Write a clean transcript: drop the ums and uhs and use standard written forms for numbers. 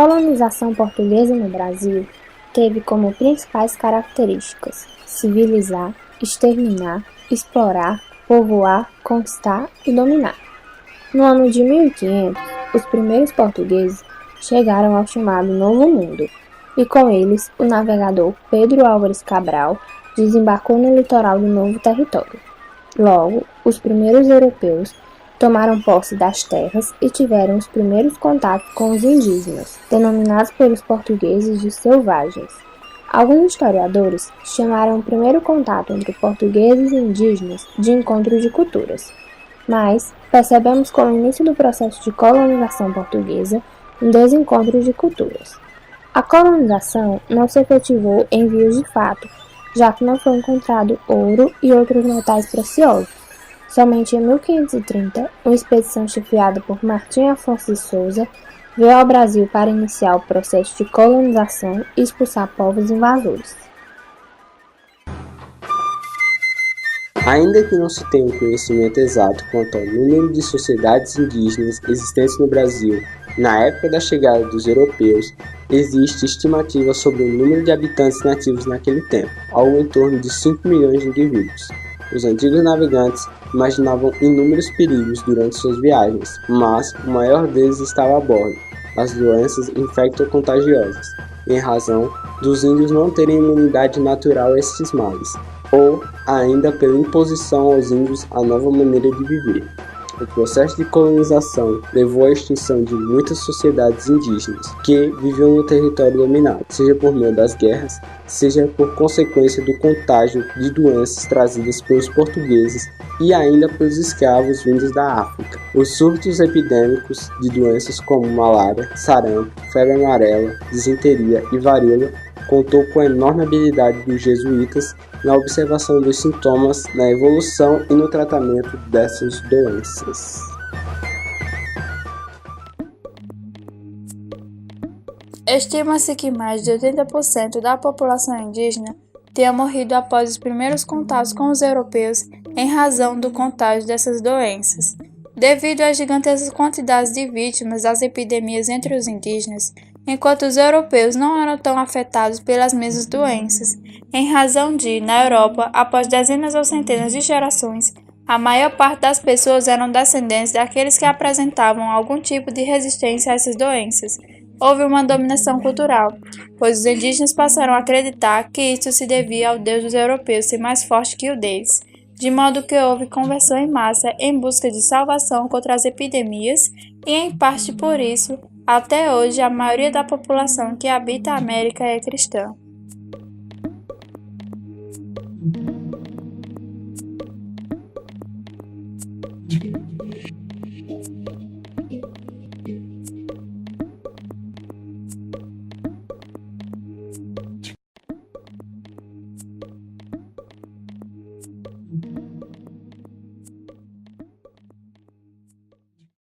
colonização portuguesa no Brasil teve como principais características civilizar, exterminar, explorar, povoar, conquistar e dominar. No ano de 1500, os primeiros portugueses chegaram ao chamado Novo Mundo, e com eles o navegador Pedro Álvares Cabral desembarcou no litoral do novo território. Logo, os primeiros europeus tomaram posse das terras e tiveram os primeiros contatos com os indígenas, denominados pelos portugueses de selvagens. Alguns historiadores chamaram o primeiro contato entre portugueses e indígenas de encontro de culturas, mas percebemos com o início do processo de colonização portuguesa um desencontro de culturas. A colonização não se efetivou em vias de fato, já que não foi encontrado ouro e outros metais preciosos. Somente em 1530, uma expedição chefiada por Martim Afonso de Souza veio ao Brasil para iniciar o processo de colonização e expulsar povos invasores. Ainda que não se tenha um conhecimento exato quanto ao número de sociedades indígenas existentes no Brasil na época da chegada dos europeus, existe estimativa sobre o número de habitantes nativos naquele tempo, algo em torno de 5 milhões de indivíduos. Os antigos navegantes imaginavam inúmeros perigos durante suas viagens, mas o maior deles estava a bordo, as doenças infecto-contagiosas, em razão dos índios não terem imunidade natural a esses males, ou ainda pela imposição aos índios a nova maneira de viver. O processo de colonização levou à extinção de muitas sociedades indígenas que viviam no território dominado, seja por meio das guerras, seja por consequência do contágio de doenças trazidas pelos portugueses e ainda pelos escravos vindos da África. Os surtos epidêmicos de doenças como malária, sarampo, febre amarela, disenteria e varíola contou com a enorme habilidade dos jesuítas na observação dos sintomas, na evolução e no tratamento dessas doenças. Estima-se que mais de 80% da população indígena tenha morrido após os primeiros contatos com os europeus em razão do contágio dessas doenças. Devido às gigantescas quantidades de vítimas das epidemias entre os indígenas, enquanto os europeus não eram tão afetados pelas mesmas doenças, em razão de, na Europa, após dezenas ou centenas de gerações, a maior parte das pessoas eram descendentes daqueles que apresentavam algum tipo de resistência a essas doenças. Houve uma dominação cultural, pois os indígenas passaram a acreditar que isso se devia ao Deus dos europeus ser mais forte que o deles, de modo que houve conversão em massa em busca de salvação contra as epidemias e, em parte por isso, até hoje a maioria da população que habita a América é cristã.